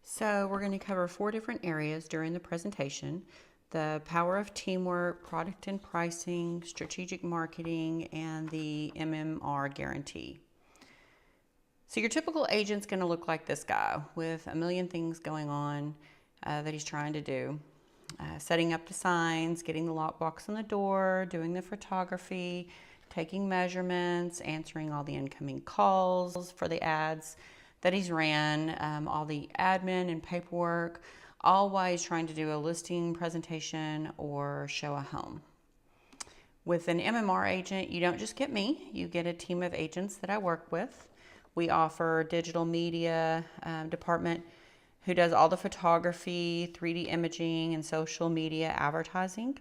So we're going to cover 4 different areas during the presentation: the power of teamwork, product and pricing, strategic marketing, and the MMR guarantee. So your typical agent's going to look like this guy with a million things going on that he's trying to do. Setting up the signs, getting the lockbox on the door, doing the photography, taking measurements, answering all the incoming calls for the ads that he's ran, all the admin and paperwork, all while he's trying to do a listing presentation or show a home. With an MMR agent, you don't just get me, you get a team of agents that I work with. We offer digital media department who does all the photography, 3D imaging, and social media advertising.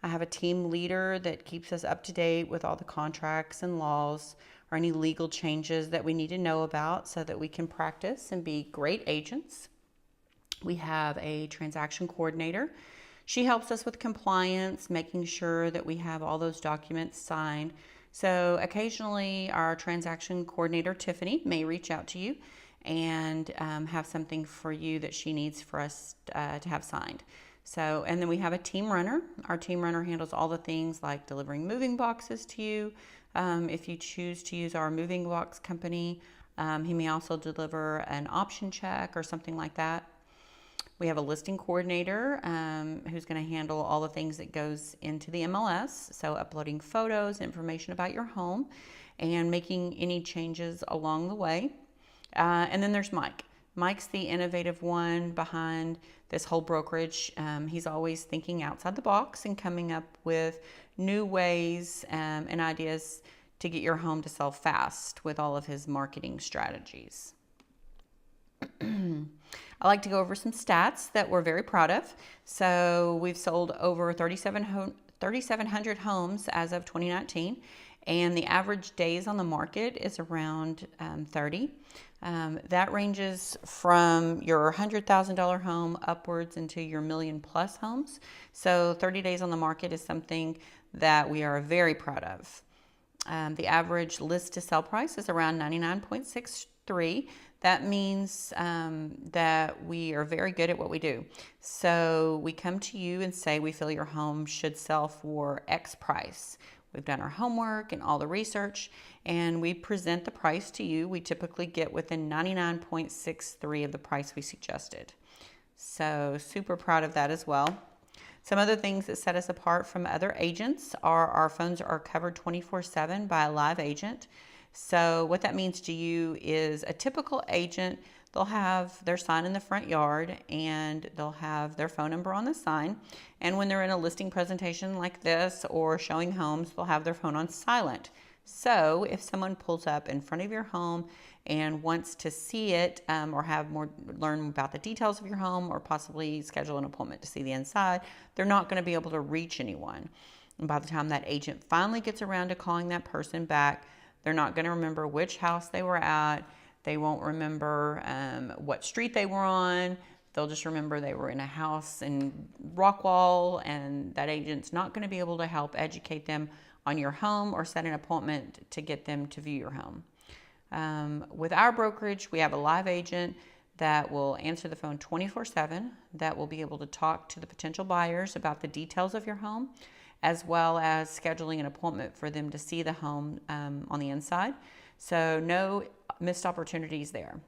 I have a team leader that keeps us up to date with all the contracts and laws or any legal changes that we need to know about so that we can practice and be great agents. We have a transaction coordinator. She helps us with compliance, making sure that we have all those documents signed. So occasionally our transaction coordinator, Tiffany, may reach out to you and have something for you that she needs for us to have signed. So, and then we have a team runner. Our team runner handles all the things like delivering moving boxes to you. If you choose to use our moving box company, he may also deliver an option check or something like that. We have a listing coordinator who's going to handle all the things that goes into the MLS. So uploading photos, information about your home, and making any changes along the way. And then there's Mike. Mike's the innovative one behind this whole brokerage. He's always thinking outside the box and coming up with new ways and ideas to get your home to sell fast with all of his marketing strategies. I like to go over some stats that we're very proud of. So we've sold over 3,700 homes as of 2019. And the average days on the market is around 30. That ranges from your $100,000 home upwards into your million-plus homes. So 30 days on the market is something that we are very proud of. The average list to sell price is around 99.63. That means that we are very good at what we do. So we come to you and say we feel your home should sell for X price. We've done our homework and all the research, and we present the price to you. We typically get within 99.63 of the price we suggested. So super proud of that as well. Some other things that set us apart from other agents are our phones are covered 24/7 by a live agent. So what that means to you is a typical agent, they'll have their sign in the front yard and they'll have their phone number on the sign. And when they're in a listing presentation like this or showing homes, they'll have their phone on silent. So if someone pulls up in front of your home and wants to see it or learn about the details of your home or possibly schedule an appointment to see the inside, they're not going to be able to reach anyone. And by the time that agent finally gets around to calling that person back, they're not going to remember which house they were at. They won't remember what street they were on. They'll just remember they were in a house in Rockwall, and that agent's not going to be able to help educate them on your home or set an appointment to get them to view your home. With our brokerage, we have a live agent that will answer the phone 24/7, that will be able to talk to the potential buyers about the details of your home, as well as scheduling an appointment for them to see the home on the inside. So no missed opportunities there.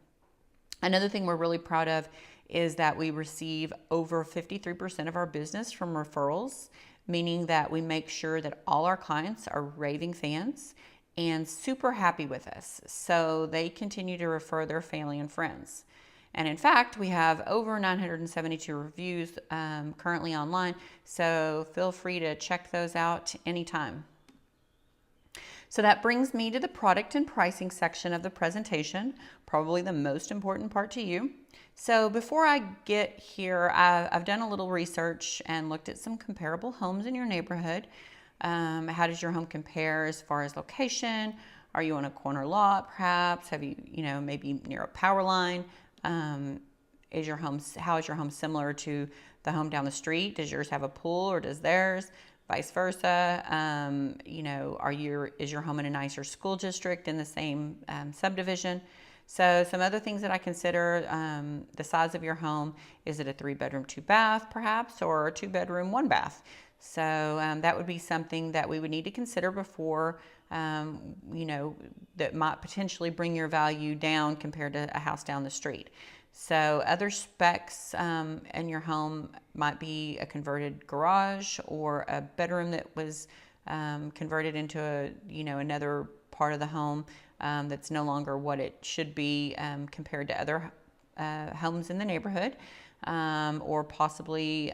Another thing we're really proud of is that we receive over 53% of our business from referrals, meaning that we make sure that all our clients are raving fans and super happy with us. So they continue to refer their family and friends. And in fact, we have over 972 reviews currently online, so feel free to check those out anytime. So that brings me to the product and pricing section of the presentation, probably the most important part to you. So before I get here, I've done a little research and looked at some comparable homes in your neighborhood. How does your home compare as far as location? Are you on a corner lot, perhaps? Have you, maybe near a power line? How is your home similar to the home down the street? Does yours have a pool or does theirs? Vice versa. Is your home in a nicer school district in the same subdivision? So some other things that I consider, the size of your home. Is it a 3-bedroom, 2-bath perhaps, or a 2-bedroom, 1-bath? So that would be something that we would need to consider before, that might potentially bring your value down compared to a house down the street. So other specs in your home might be a converted garage or a bedroom that was converted into another part of the home that's no longer what it should be compared to other homes in the neighborhood, or possibly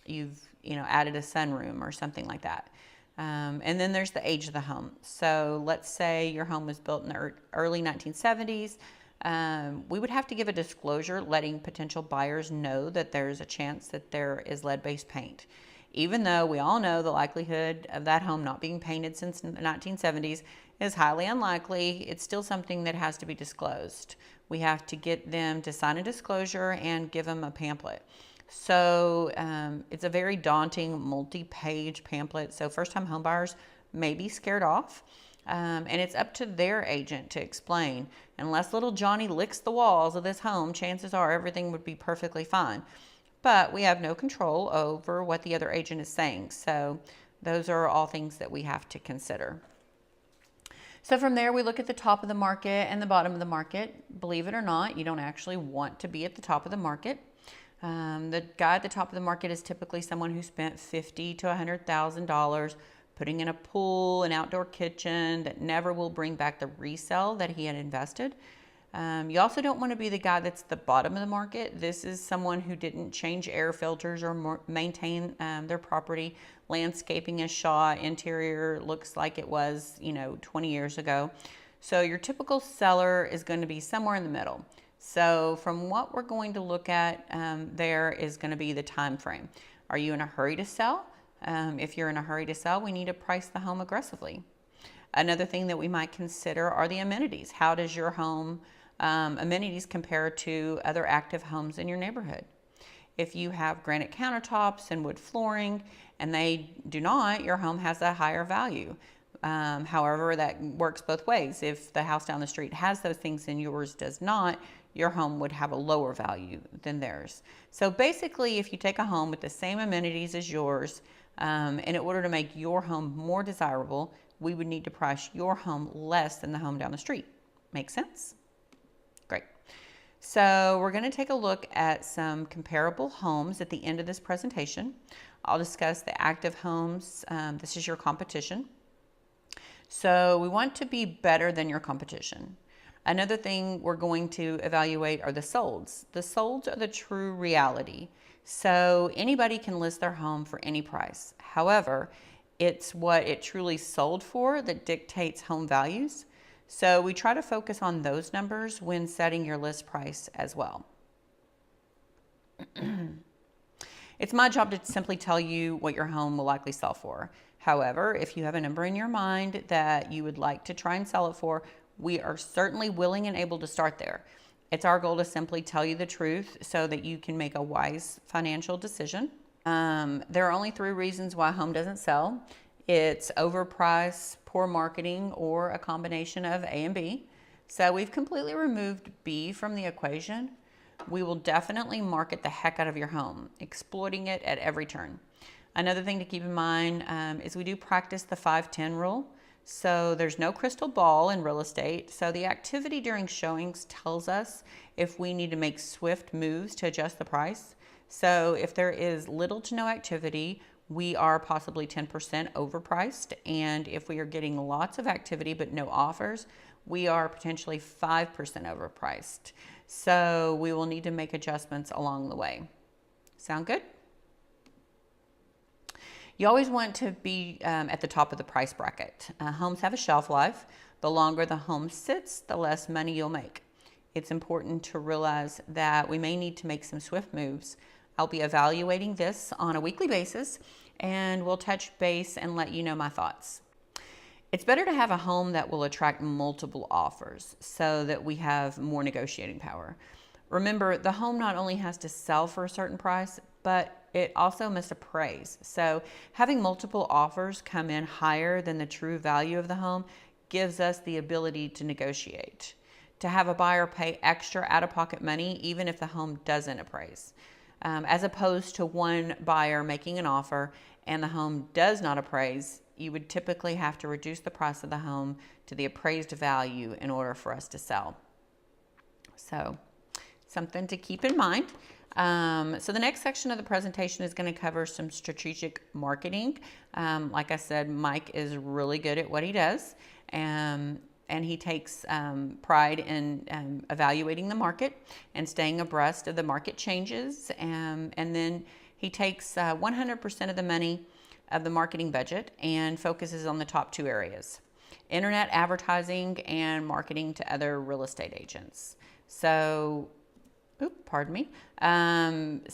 you've added a sunroom or something like that. And then there's the age of the home. So let's say your home was built in the early 1970s. We would have to give a disclosure letting potential buyers know that there's a chance that there is lead-based paint. Even though we all know the likelihood of that home not being painted since the 1970s is highly unlikely, it's still something that has to be disclosed. We have to get them to sign a disclosure and give them a pamphlet. So it's a very daunting multi-page pamphlet. So first-time homebuyers may be scared off. And it's up to their agent to explain. Unless little Johnny licks the walls of this home, chances are everything would be perfectly fine. But we have no control over what the other agent is saying. So those are all things that we have to consider. So from there, we look at the top of the market and the bottom of the market. Believe it or not, you don't actually want to be at the top of the market. The guy at the top of the market is typically someone who spent $50,000 to $100,000 putting in a pool, an outdoor kitchen that never will bring back the resale that he had invested. You also don't want to be the guy that's the bottom of the market. This is someone who didn't change air filters or maintain their property. Landscaping is shot, interior looks like it was, 20 years ago. So your typical seller is going to be somewhere in the middle. So from what we're going to look at, there is going to be the time frame. Are you in a hurry to sell? If you're in a hurry to sell, we need to price the home aggressively. Another thing that we might consider are the amenities. How does your home amenities compare to other active homes in your neighborhood? If you have granite countertops and wood flooring and they do not, your home has a higher value. However, that works both ways. If the house down the street has those things and yours does not, your home would have a lower value than theirs. So basically, if you take a home with the same amenities as yours, and in order to make your home more desirable, we would need to price your home less than the home down the street. Make sense? Great. So we're going to take a look at some comparable homes at the end of this presentation. I'll discuss the active homes. This is your competition. So we want to be better than your competition. Another thing we're going to evaluate are the solds. The solds are the true reality. So anybody can list their home for any price. However, it's what it truly sold for that dictates home values. So we try to focus on those numbers when setting your list price as well. It's my job to simply tell you what your home will likely sell for. However, if you have a number in your mind that you would like to try and sell it for, we are certainly willing and able to start there. It's our goal to simply tell you the truth so that you can make a wise financial decision. There are only 3 reasons why a home doesn't sell. It's overpriced, poor marketing, or a combination of A and B. So we've completely removed B from the equation. We will definitely market the heck out of your home, exploiting it at every turn. Another thing to keep in mind is we do practice the 5-10 rule. So there's no crystal ball in real estate. So the activity during showings tells us if we need to make swift moves to adjust the price. So if there is little to no activity, we are possibly 10% overpriced. And if we are getting lots of activity but no offers, we are potentially 5% overpriced. So we will need to make adjustments along the way. Sound good? You always want to be at the top of the price bracket. Homes have a shelf life. The longer the home sits, the less money you'll make. It's important to realize that we may need to make some swift moves. I'll be evaluating this on a weekly basis, and we'll touch base and let you know my thoughts. It's better to have a home that will attract multiple offers so that we have more negotiating power. Remember, the home not only has to sell for a certain price, but it also must appraise. So having multiple offers come in higher than the true value of the home gives us the ability to negotiate. to have a buyer pay extra out-of-pocket money even if the home doesn't appraise. As opposed to one buyer making an offer and the home does not appraise, you would typically have to reduce the price of the home to the appraised value in order for us to sell. So, something to keep in mind. So the next section of the presentation is going to cover some strategic marketing. Like I said, Mike is really good at what he does, and he takes pride in evaluating the market and staying abreast of the market changes. And then he takes 100% of the money of the marketing budget and focuses on the top two areas: internet advertising and marketing to other real estate agents. So, pardon me. His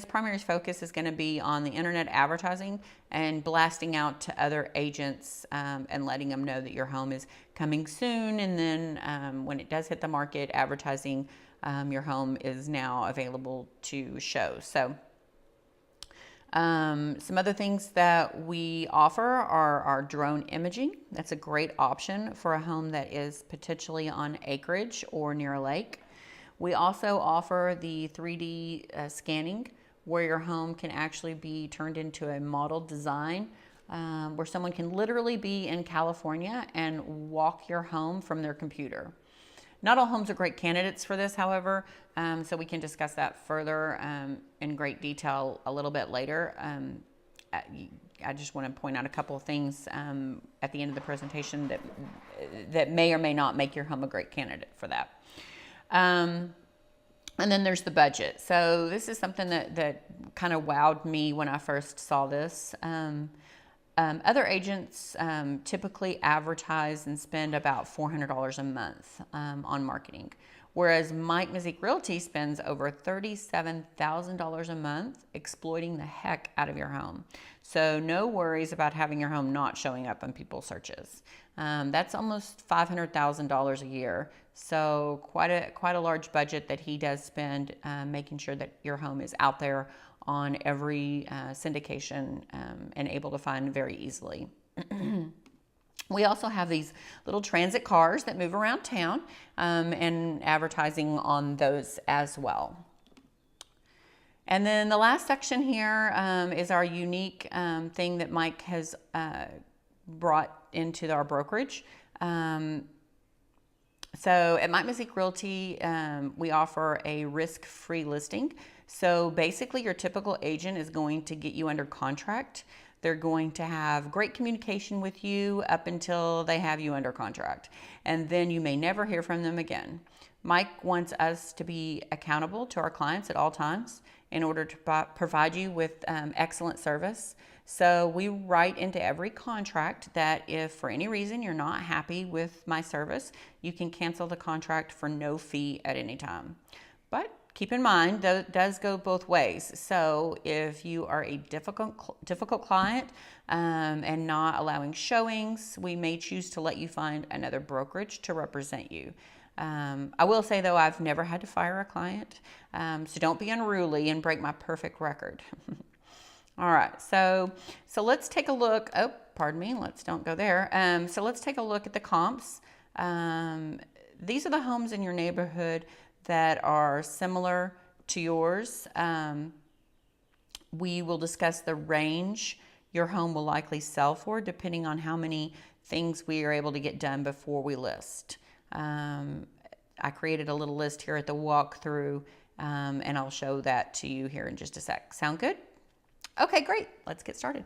primary focus is going to be on the internet advertising and blasting out to other agents and letting them know that your home is coming soon. And then when it does hit the market, advertising your home is now available to show. So some other things that we offer are our drone imaging. That's a great option for a home that is potentially on acreage or near a lake. We also offer the 3D scanning, where your home can actually be turned into a model design, where someone can literally be in California and walk your home from their computer. Not all homes are great candidates for this, however, so we can discuss that further in great detail a little bit later. I just want to point out a couple of things at the end of the presentation that may or may not make your home a great candidate for that. And then there's the budget. So this is something that kind of wowed me when I first saw this. Other agents typically advertise and spend about $400 a month on marketing, whereas Mike Mazik Realty spends over $37,000 a month exploiting the heck out of your home. So no worries about having your home not showing up on people's searches. That's almost $500,000 a year. So quite a large budget that he does spend making sure that your home is out there on every syndication and able to find very easily. We also have these little transit cars that move around town and advertising on those as well. And then the last section here is our unique thing that Mike has brought into our brokerage. So at Mike Mazik Realty, we offer a risk-free listing. So basically your typical agent is going to get you under contract. They're going to have great communication with you up until they have you under contract. And then you may never hear from them again. Mike wants us to be accountable to our clients at all times in order to provide you with excellent service. So we write into every contract that if for any reason you're not happy with my service, you can cancel the contract for no fee at any time. But keep in mind, that does go both ways. So if you are a difficult client and not allowing showings, we may choose to let you find another brokerage to represent you. I will say, though, I've never had to fire a client, so don't be unruly and break my perfect record. All right, so let's take a look. Oh, pardon me, don't go there. So let's take a look at the comps. These are the homes in your neighborhood that are similar to yours. We will discuss the range your home will likely sell for, depending on how many things we are able to get done before we list. I created a little list here at the walkthrough, and I'll show that to you here in just a sec. Sound good? Okay, great. Let's get started.